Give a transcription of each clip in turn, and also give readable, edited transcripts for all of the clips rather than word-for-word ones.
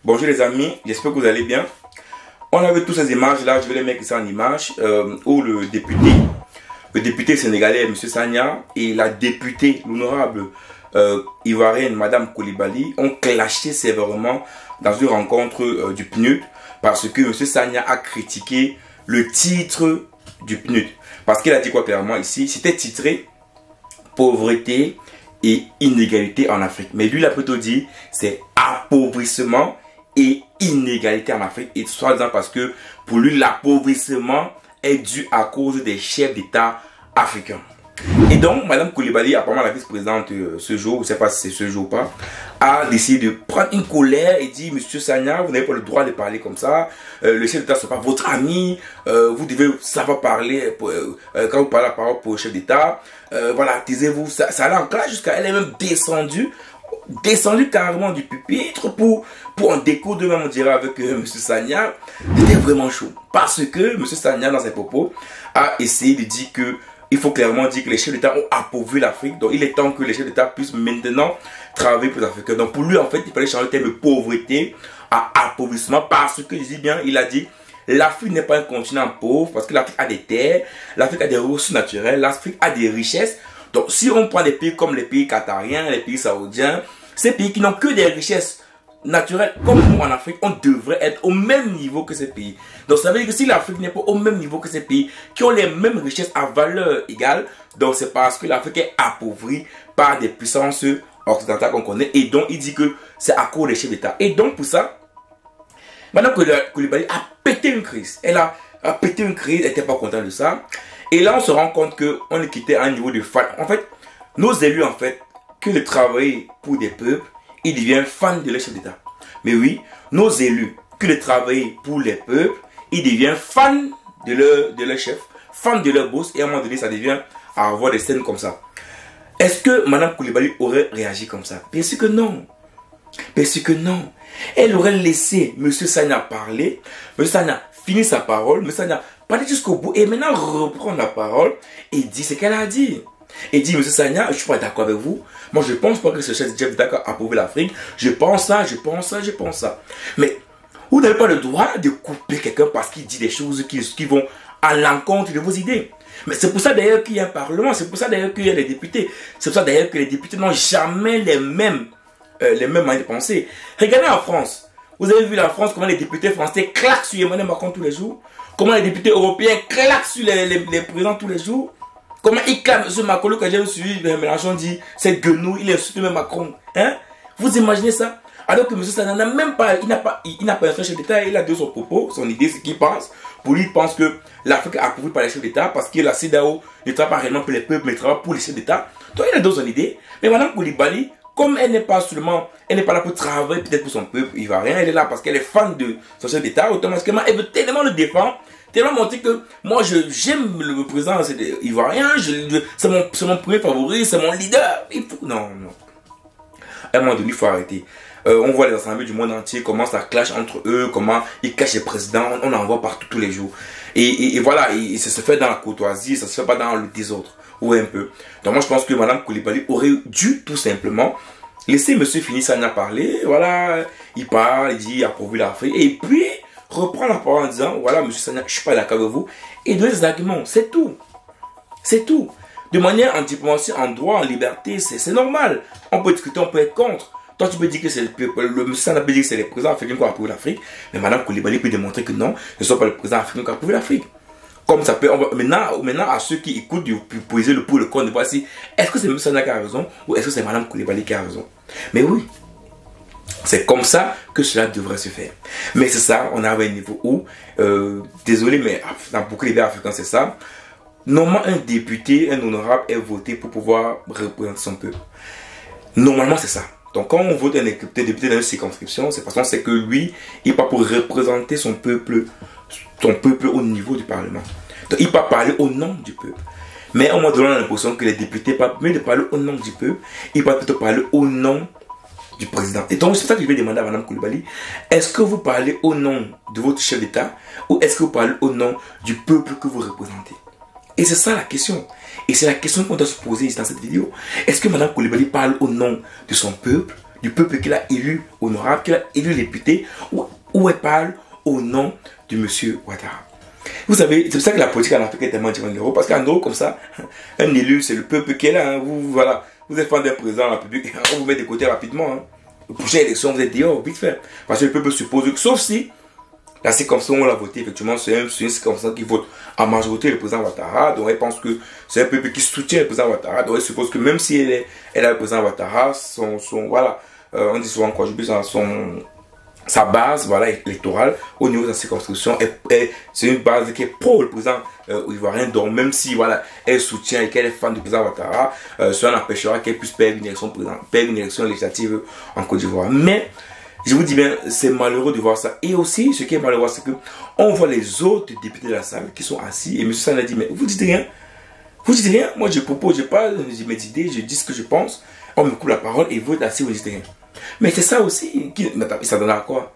Bonjour les amis, j'espère que vous allez bien. On a vu toutes ces images là, je vais les mettre ici en image, où le député sénégalais M. Sagna et la députée, l'honorable ivoirienne Madame Coulibaly ont clashé sévèrement dans une rencontre du PNUD parce que M. Sagna a critiqué le titre du PNUD. Parce qu'il a dit quoi clairement ici? C'était titré pauvreté et inégalité en Afrique. Mais lui, il a plutôt dit c'est appauvrissement et inégalité en Afrique. Et soit disant parce que pour lui, l'appauvrissement est dû à cause des chefs d'État africains. Et donc, Mme Coulibaly, apparemment la vice-présidente ce jour, je ne sais pas si c'est ce jour ou pas, a décidé de prendre une colère et dit, Monsieur Sagna, vous n'avez pas le droit de parler comme ça, le chef d'État, ce n'est pas votre ami, vous devez savoir parler quand vous parlez la parole pour le chef d'État, voilà, taisez-vous, ça allait en classe jusqu'à elle est même descendue carrément du pupitre pour en déco de même, on dirait, avec M. Sagna. C'était vraiment chaud, parce que M. Sagna, dans ses propos, a essayé de dire que il faut clairement dire que les chefs d'État ont appauvri l'Afrique. Donc, il est temps que les chefs d'État puissent maintenant travailler pour les Africains. Donc, pour lui, en fait, il fallait changer le terme de pauvreté à appauvrissement. Parce que, je dis bien, il a dit, l'Afrique n'est pas un continent pauvre. Parce que l'Afrique a des terres, l'Afrique a des ressources naturelles, l'Afrique a des richesses. Donc, si on prend des pays comme les pays qatariens, les pays saoudiens, ces pays qui n'ont que des richesses naturelles, comme nous en Afrique, on devrait être au même niveau que ces pays. Donc ça veut dire que si l'Afrique n'est pas au même niveau que ces pays qui ont les mêmes richesses à valeur égale, donc c'est parce que l'Afrique est appauvrie par des puissances occidentales qu'on connaît. Et donc il dit que c'est à cause des chefs d'État. Et donc pour ça, Mme Coulibaly a pété une crise. Elle a pété une crise, elle n'était pas contente de ça. Et là on se rend compte qu'on est quitté à un niveau de fan. En fait, nos élus en fait, que de travailler pour des peuples, ils deviennent fans de leur chef d'État. Mais oui, nos élus, que de travailler pour les peuples, ils deviennent fans de leur chef, fans de leur boss, et à un moment donné, ça devient à avoir des scènes comme ça. Est-ce que Mme Coulibaly aurait réagi comme ça? Bien sûr que non. Bien sûr que non. Elle aurait laissé M. Sagna parler, M. Sagna finit sa parole, M. Sagna parler jusqu'au bout, et maintenant reprendre la parole et dit ce qu'elle a dit. Et dit, M. Sagna, je ne suis pas d'accord avec vous. Moi, je ne pense pas que ce chef d'État a approuvé l'Afrique. Je pense ça, je pense ça, je pense ça. Mais vous n'avez pas le droit de couper quelqu'un parce qu'il dit des choses qui vont à l'encontre de vos idées. Mais c'est pour ça d'ailleurs qu'il y a un parlement, c'est pour ça d'ailleurs qu'il y a des députés. C'est pour ça d'ailleurs que les députés n'ont jamais les mêmes manières de penser. Regardez en France. Vous avez vu la France, comment les députés français claquent sur Emmanuel Macron tous les jours. Comment les députés européens claquent sur les présidents tous les jours. Comment il clame M. Macron quand j'ai suivi Mélenchon dit c'est guenou, il insulte même Macron. Hein? Vous imaginez ça? Alors que M. Sagna n'a même pas, il n'a pas un chef d'État, il a de son propos, son idée, ce qu'il pense. Pour lui, il pense que l'Afrique est appauvrie par les chefs d'État parce que la CEDEAO ne travaille pas réellement pour les peuples, mais travaille pour les chefs d'État. Donc il a de son idée. Mais Mme Coulibaly, comme elle n'est pas là pour travailler peut-être pour son peuple ivoirien, elle est là parce qu'elle est fan de son chef d'État, automatiquement elle veut tellement le défendre. Tellement montrer que moi j'aime le président ivoirien, c'est mon premier favori, c'est mon leader. Non. À un moment donné, il faut arrêter. On voit les assemblées du monde entier, comment ça clash entre eux, comment ils cachent les présidents, on en voit partout tous les jours. Et voilà, et ça se fait dans la courtoisie, ça se fait pas dans le désordre. Ou un peu. Donc moi je pense que Mme Coulibaly aurait dû tout simplement laisser M. Sagna parler. Voilà, il parle, il dit il a approuvé l'Afrique. Et puis reprend la parole en disant, voilà, M. Sagna, je ne suis pas d'accord avec vous, et donner des arguments, c'est tout. C'est tout. De manière en diplomatie, en droit, en liberté, c'est normal. On peut discuter, on peut être contre. Toi, tu peux dire que c'est le M. Sagna peut dire que c'est les présidents africains qui ont approuvé l'Afrique, mais Mme Coulibaly peut démontrer que non, ce ne sont pas les présidents africains qui ont approuvé l'Afrique. Comme ça peut, maintenant, à ceux qui écoutent, poser le pour et le contre, de voir si, est-ce que c'est M. Sagna qui a raison, ou est-ce que c'est Mme Coulibaly qui a raison. Mais oui. C'est comme ça que cela devrait se faire. Mais c'est ça, on arrive à un niveau où, désolé, mais dans beaucoup de pays africains, c'est ça. Normalement, un député, un honorable est voté pour pouvoir représenter son peuple. Normalement, c'est ça. Donc, quand on vote un député dans une circonscription, c'est parce qu'on sait que lui, il n'est pas pour représenter son peuple au niveau du Parlement. Donc, il ne peut pas parler au nom du peuple. Mais on m'a donné l'impression que les députés, pas mieux de parler au nom du peuple, ils peuvent plutôt parler au nom du président. Et donc, c'est ça que je vais demander à Mme Coulibaly. Est-ce que vous parlez au nom de votre chef d'État ou est-ce que vous parlez au nom du peuple que vous représentez? Et c'est ça la question. Et c'est la question qu'on doit se poser dans cette vidéo. Est-ce que Mme Coulibaly parle au nom de son peuple, du peuple qu'il a élu honorable, qu'il a élu député, où elle parle au nom de monsieur Ouattara. Vous savez, c'est pour ça que la politique en Afrique est tellement différente de l'Europe, parce qu'en Europe, comme ça, un élu, c'est le peuple qui est là. Hein. Voilà, vous êtes fan d'un président de la République, on vous met de côté rapidement. Hein. La prochaine élection, vous êtes dehors, vite fait. Parce que le peuple suppose que, sauf si la circonscription où on l'a voté, effectivement, c'est une circonscription qui vote en majorité le président Ouattara. Donc, elle pense que c'est un peuple qui soutient le président Ouattara. Donc, elle suppose que même si elle a le président Ouattara, voilà, on dit souvent quoi, j'oublie sa base, voilà, électorale au niveau de la circonscription, c'est une base qui est pro le président ivoirien. Donc, même si, voilà, elle soutient et qu'elle est fan du président Ouattara, cela n'empêchera qu'elle puisse perdre une élection législative en Côte d'Ivoire. Mais, je vous dis bien, c'est malheureux de voir ça. Et aussi, ce qui est malheureux, c'est que on voit les autres députés de la salle qui sont assis. Et M. Sanya dit, mais vous dites rien. Vous dites rien. Moi, je propose, je parle, j'ai mes idées, je dis ce que je pense. On me coupe la parole et vous êtes assis, vous dites rien. Mais c'est ça aussi. Ça donne à quoi?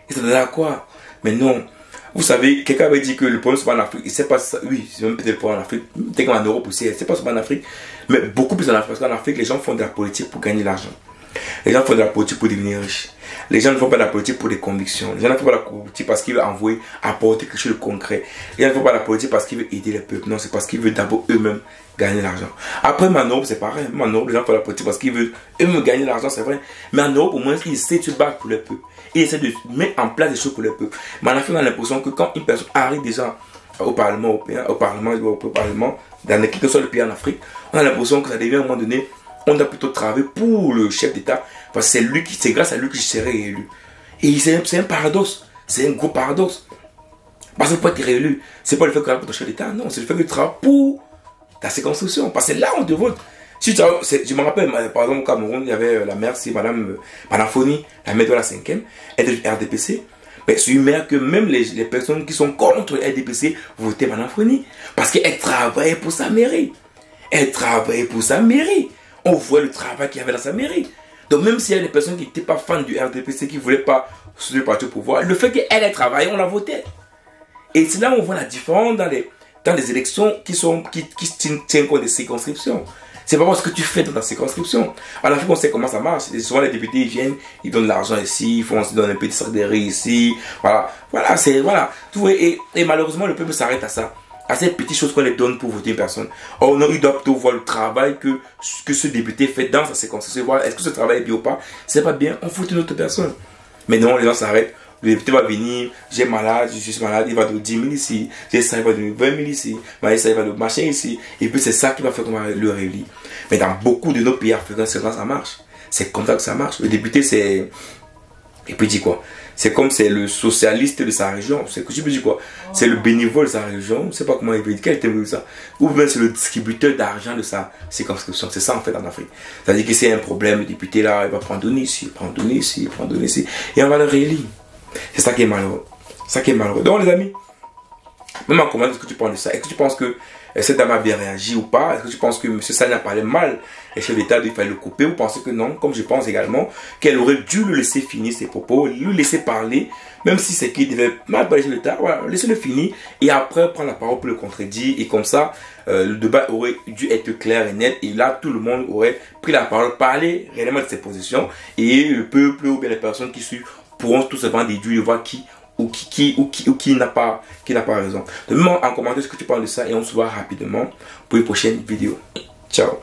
Ça donne à quoi? Mais non. Vous savez, quelqu'un avait dit que le problème, c'est pas en Afrique. Il sait pas ça. Oui, c'est même peut-être le problème en Afrique. Peut-être qu'en Europe aussi, c'est pas en Afrique. Mais beaucoup plus en Afrique. Parce qu'en Afrique, les gens font de la politique pour gagner de l'argent. Les gens font de la politique pour devenir riches. Les gens ne font pas de la politique pour des convictions. Les gens ne font pas de la politique parce qu'ils veulent apporter quelque chose de concret. Les gens ne font pas de la politique parce qu'ils veulent aider le peuple. Non, c'est parce qu'ils veulent d'abord eux-mêmes gagner de l'argent. Après, en Europe, c'est pareil. En Europe, les gens font de la politique parce qu'ils veulent eux-mêmes gagner de l'argent, c'est vrai. Mais en Europe, au moins, ils essaient de se battre pour le peuple. Ils essaient de mettre en place des choses pour le peuple. Mais en Afrique, on a l'impression que quand une personne arrive déjà au Parlement européen, au Parlement, dans quel que soit le pays en Afrique, on a l'impression que ça devient à un moment donné, on doit plutôt travailler pour le chef d'État parce que c'est grâce à lui que je serai réélu. Et c'est un paradoxe. C'est un gros paradoxe. Parce que pour être réélu, c'est pas le fait que tu travailles pour ton chef d'État, non, c'est le fait que tu travailles pour ta circonscription. Parce que là, on te vote. Si tu je me rappelle, par exemple, au Cameroun, il y avait la maire, c'est Madame Panafoni, la maire de la 5e, elle est de RDPC. Mais c'est une maire que même les personnes qui sont contre RDPC votaient Panafoni. Parce qu'elle travaillait pour sa mairie. Elle travaillait pour sa mairie. On voit le travail qu'il y avait dans sa mairie. Donc même s'il y a des personnes qui n'étaient pas fans du RDPC, qui ne voulaient pas soutenir le parti au pouvoir, le fait qu'elle ait travaillé, on la votait. Et c'est là où on voit la différence dans les élections qui tiennent compte des circonscriptions. C'est pas parce que tu fais dans ta circonscription. En Afrique, on sait comment ça marche. Et souvent, les députés ils viennent, ils donnent de l'argent ici, ils donnent un petit sac de riz ici. Voilà. Voilà. Et malheureusement, le peuple s'arrête à ça. À ces petites choses qu'on les donne pour voter une personne. Or non, il doit plutôt voir le travail que ce député fait dans sa circonscription. Voilà, est-ce que ce travail est bien ou pas? C'est pas bien, on fout une autre personne. Mais non, les gens s'arrêtent. Le député va venir, j'ai malade, je suis malade, il va donner 10 000 ici, j'ai ça, il va donner 20 000 ici, ça, il va donner machin ici. Et puis c'est ça qui va faire qu'on va le réélire. Mais dans beaucoup de nos pays africains, c'est comme ça marche. C'est comme ça que ça marche. Le député, c'est... Et puis dit quoi? C'est comme c'est le socialiste de sa région. C'est que je peux dire quoi? C'est le bénévole de sa région. Je ne sais pas comment il veut dire. Quel terme ça? Ou bien c'est le distributeur d'argent de sa circonscription. C'est ça en fait en Afrique. C'est-à-dire que c'est un problème, le député là, il va prendre donner ici, prendre donner ici, prendre donner ici. Et on va le réélire. C'est ça qui est malheureux. C'est ça qui est malheureux. Donc les amis, même en commentaire, est-ce que tu penses de ça? Est-ce que tu penses que cette dame a bien réagi ou pas? Est-ce que tu penses que M. Sanya parlait mal et chef d'État, il fallait le couper? Ou pensez que non, comme je pense également, qu'elle aurait dû le laisser finir ses propos, lui laisser parler, même si c'est qu'il devait mal parler chef d'État, voilà, laissez-le finir et après prendre la parole pour le contredire. Et comme ça, le débat aurait dû être clair et net. Et là, tout le monde aurait pris la parole, parler réellement de ses positions. Et le peuple ou bien les personnes qui suivent pourront tout simplement déduire, voir qui n'a pas raison. Demande en commentaire ce que tu penses de ça et on se voit rapidement pour une prochaine vidéo. Ciao.